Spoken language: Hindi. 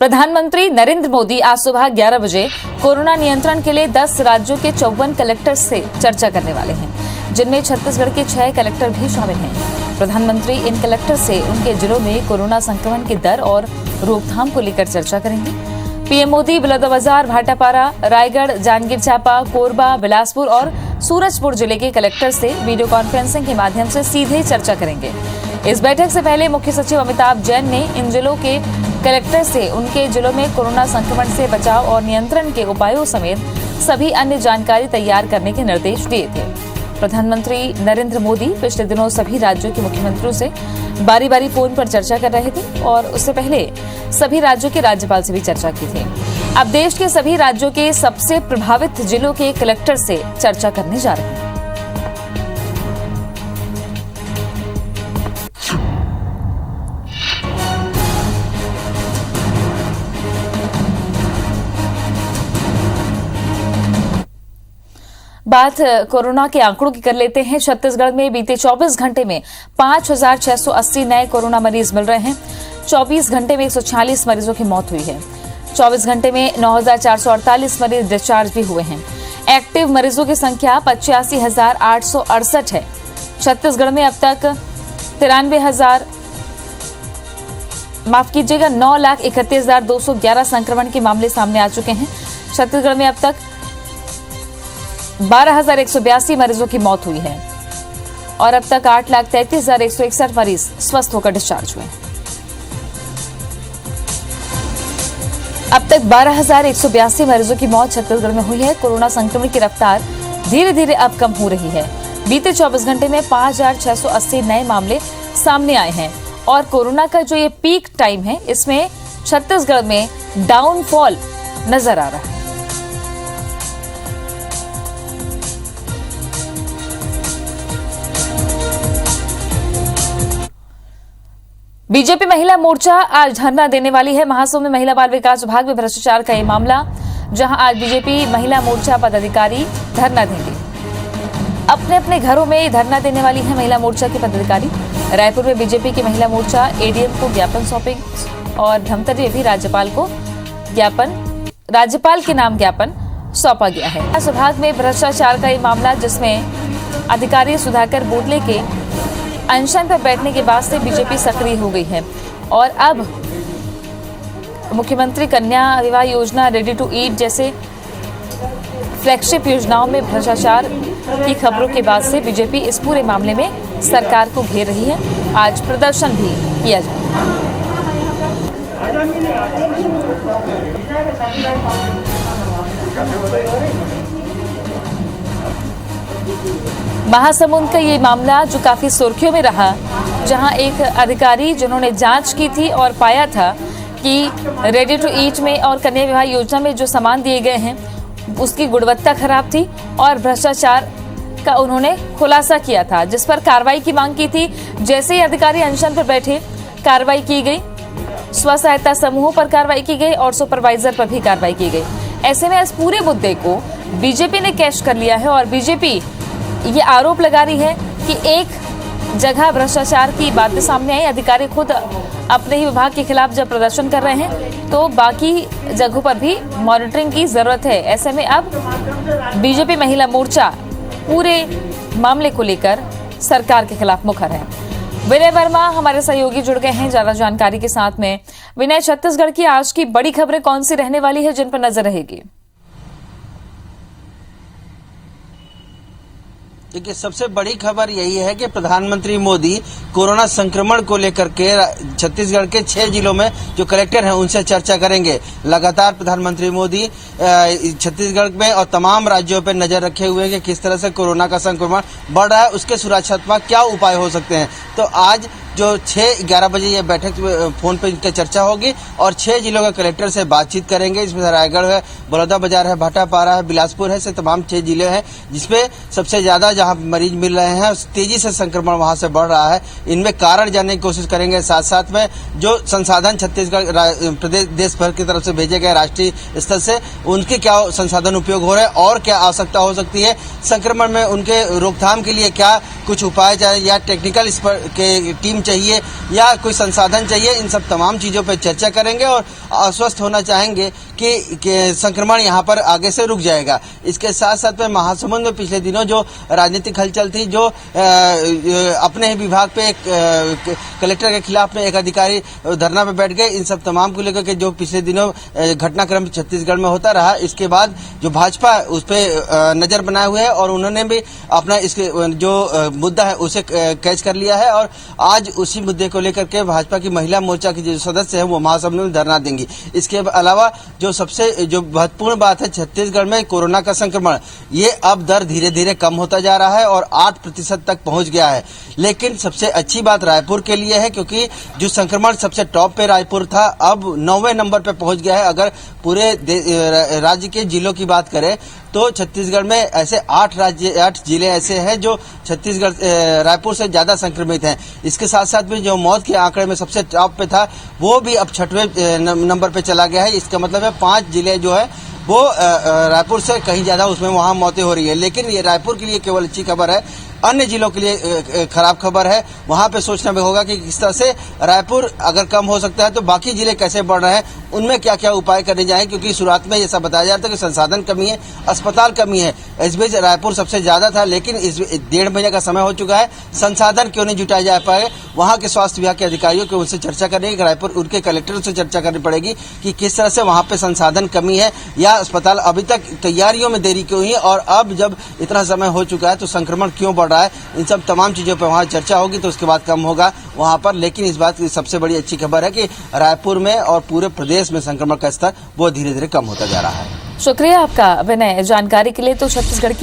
प्रधानमंत्री नरेंद्र मोदी आज सुबह 11 बजे कोरोना नियंत्रण के लिए 10 राज्यों के 54 कलेक्टर से चर्चा करने वाले हैं, जिनमें छत्तीसगढ़ के 6 कलेक्टर भी शामिल हैं। प्रधानमंत्री इन कलेक्टर से उनके जिलों में कोरोना संक्रमण की दर और रोकथाम को लेकर चर्चा करेंगे। पीएम मोदी बलौदाबाजार, भाटापारा, रायगढ़, जांजगीर चांपा, कोरबा, बिलासपुर और सूरजपुर जिले के कलेक्टर से वीडियो कॉन्फ्रेंसिंग के माध्यम से सीधे चर्चा करेंगे। इस बैठक से पहले मुख्य सचिव अमिताभ जैन ने इन जिलों के कलेक्टर से उनके जिलों में कोरोना संक्रमण से बचाव और नियंत्रण के उपायों समेत सभी अन्य जानकारी तैयार करने के निर्देश दिए थे। प्रधानमंत्री नरेंद्र मोदी पिछले दिनों सभी राज्यों के मुख्यमंत्रियों से बारी बारी फोन पर चर्चा कर रहे थे और उससे पहले सभी राज्यों के राज्यपाल से भी चर्चा की थी। अब देश के सभी राज्यों के सबसे प्रभावित जिलों के कलेक्टर से चर्चा करने जा रहे हैं। बात कोरोना के आंकड़ों की कर लेते हैं। छत्तीसगढ़ में बीते 24 घंटे में 5,680 नए कोरोना मरीज मिल रहे हैं। 24 घंटे में 146 मरीजों की मौत हुई है। 24 घंटे में 9,448 मरीज डिस्चार्ज भी हुए हैं। एक्टिव मरीजों की संख्या 85,868 है। छत्तीसगढ़ में अब तक 9,31,211 संक्रमण के मामले सामने आ चुके हैं। छत्तीसगढ़ में अब तक 12,182 मरीजों की मौत हुई है और अब तक 8,33,161 मरीज स्वस्थ होकर डिस्चार्ज हुए। अब तक 12,182 मरीजों की मौत छत्तीसगढ़ में हुई है। कोरोना संक्रमण की रफ्तार धीरे धीरे अब कम हो रही है। बीते 24 घंटे में 5,680 नए मामले सामने आए हैं और कोरोना का जो ये पीक टाइम है, इसमें छत्तीसगढ़ में डाउनफॉल नजर आ रहा है। बीजेपी महिला मोर्चा आज धरना देने वाली है। महासमुंद में महिला बाल विकास विभाग में भ्रष्टाचार का ये मामला, जहां आज बीजेपी महिला मोर्चा पदाधिकारी धरना देंगे। अपने अपने घरों में धरना देने वाली है महिला मोर्चा के पदाधिकारी। रायपुर में बीजेपी की महिला मोर्चा एडीएम को ज्ञापन सौंपेगी और धमतरी में भी राज्यपाल के नाम ज्ञापन सौंपा गया है। विकास विभाग में भ्रष्टाचार का ये मामला, जिसमें अधिकारी सुधाकर बोदले के अनशन पर बैठने के बाद से बीजेपी सक्रिय हो गई है और अब मुख्यमंत्री कन्या विवाह योजना, रेडी टू ईट जैसे फ्लैगशिप योजनाओं में भ्रष्टाचार की खबरों के बाद से बीजेपी इस पूरे मामले में सरकार को घेर रही है। आज प्रदर्शन भी किया जाएगा। महासमुंद का ये मामला जो काफी सुर्खियों में रहा, जहां एक अधिकारी जिन्होंने जांच की थी और पाया था कि रेडी टू ईट में और कन्या विवाह योजना में जो सामान दिए गए हैं उसकी गुणवत्ता खराब थी और भ्रष्टाचार का उन्होंने खुलासा किया था, जिस पर कार्रवाई की मांग की थी। जैसे ही अधिकारी अनशन पर बैठे, कार्रवाई की गई। स्व सहायता समूहों पर कार्रवाई की गई और सुपरवाइजर पर भी कार्रवाई की गई। ऐसे में इस पूरे मुद्दे को बीजेपी ने कैश कर लिया है और बीजेपी ये आरोप लगा रही है कि एक जगह भ्रष्टाचार की बातें सामने आई, अधिकारी खुद अपने ही विभाग के खिलाफ जब प्रदर्शन कर रहे हैं तो बाकी जगहों पर भी मॉनिटरिंग की जरूरत है। ऐसे में अब बीजेपी महिला मोर्चा पूरे मामले को लेकर सरकार के खिलाफ मुखर है। विनय वर्मा हमारे सहयोगी जुड़ गए हैं ज्यादा जानकारी के साथ में। विनय, छत्तीसगढ़ की आज की बड़ी खबरें कौन सी रहने वाली है जिन पर नजर रहेगी? देखिए, सबसे बड़ी खबर यही है कि प्रधानमंत्री मोदी कोरोना संक्रमण को लेकर के छत्तीसगढ़ के 6 जिलों में जो कलेक्टर हैं उनसे चर्चा करेंगे। लगातार प्रधानमंत्री मोदी छत्तीसगढ़ में और तमाम राज्यों पर नजर रखे हुए हैं कि किस तरह से कोरोना का संक्रमण बढ़ रहा है, उसके सुरक्षात्मक क्या उपाय हो सकते हैं। तो आज जो 6-11 बजे ये बैठक फोन पे इनकी चर्चा होगी और 6 जिलों के कलेक्टर से बातचीत करेंगे। इसमें रायगढ़ है, बलौदाबाजार है, भाटापारा है, बिलासपुर है, से तमाम 6 जिले हैं जिसमें सबसे ज्यादा जहां मरीज मिल रहे हैं, तेजी से संक्रमण वहां से बढ़ रहा है। इनमें कारण जानने की कोशिश करेंगे। साथ साथ में जो संसाधन छत्तीसगढ़ प्रदेश देश भर की तरफ से भेजे गए राष्ट्रीय स्तर से, उनके क्या संसाधन उपयोग हो रहे हैं और क्या आवश्यकता हो सकती है, संक्रमण में उनके रोकथाम के लिए क्या कुछ उपाय चाहिए या टेक्निकल इस पर के टीम चाहिए या कोई संसाधन चाहिए, इन सब तमाम चीज़ों पर चर्चा करेंगे और आश्वस्त होना चाहेंगे कि संक्रमण यहाँ पर आगे से रुक जाएगा। इसके साथ साथ में महासमुंद में पिछले दिनों जो राजनीतिक हलचल थी, जो अपने ही विभाग पे एक कलेक्टर के खिलाफ में एक अधिकारी धरना पे बैठ गए, इन सब तमाम को लेकर के जो पिछले दिनों घटनाक्रम छत्तीसगढ़ में होता रहा, इसके बाद जो भाजपा उस पर नजर बनाए हुए है और उन्होंने भी अपना इसके जो मुद्दा है उसे कैच कर लिया है और आज उसी मुद्दे को लेकर के भाजपा की महिला मोर्चा की जो सदस्य है वो महासमुंद में धरना देंगी। इसके अलावा जो सबसे जो महत्वपूर्ण बात है, छत्तीसगढ़ में कोरोना का संक्रमण ये अब दर धीरे धीरे कम होता जा रहा है और 8% तक पहुंच गया है। लेकिन सबसे अच्छी बात रायपुर के लिए है, क्योंकि जो संक्रमण सबसे टॉप पे रायपुर था, अब 9वें नंबर पे पहुंच गया है। अगर पूरे राज्य के जिलों की बात करें तो छत्तीसगढ़ में ऐसे 8 जिले ऐसे हैं जो छत्तीसगढ़ रायपुर से ज्यादा संक्रमित हैं। इसके साथ साथ में जो मौत के आंकड़े में सबसे टॉप पे था वो भी अब 6वें नंबर पे चला गया है। इसका मतलब है 5 जिले जो है वो रायपुर से कहीं ज्यादा उसमें वहां मौतें हो रही है। लेकिन ये रायपुर के लिए केवल अच्छी खबर है, अन्य जिलों के लिए खराब खबर है। वहां पे सोचना भी होगा कि किस तरह से रायपुर अगर कम हो सकता है तो बाकी जिले कैसे बढ़ रहे हैं, उनमें क्या क्या उपाय करने जाएं, क्योंकि शुरुआत में ये सब बताया जा रहा था कि संसाधन कमी है, अस्पताल कमी है। इस बीच रायपुर सबसे ज्यादा था, लेकिन इस 1.5 महीने का समय हो चुका है, संसाधन क्यों नहीं जुटाए जा पाए। वहां के स्वास्थ्य विभाग के अधिकारियों को उनसे चर्चा करनी, रायपुर उनके कलेक्टर से चर्चा करनी पड़ेगी कि किस तरह से वहां पे संसाधन कमी है या अस्पताल अभी तक तैयारियों में देरी क्यों हुई है और अब जब इतना समय हो चुका है तो संक्रमण क्यों बढ़ रहा है। इन सब तमाम चीजों पर वहां चर्चा होगी तो उसके बाद कम होगा वहां पर। लेकिन इस बात की सबसे बड़ी अच्छी खबर है कि रायपुर में और पूरे प्रदेश में संक्रमण का स्तर वो धीरे धीरे कम होता जा रहा है। शुक्रिया आपका विनय जानकारी के लिए। तो छत्तीसगढ़ की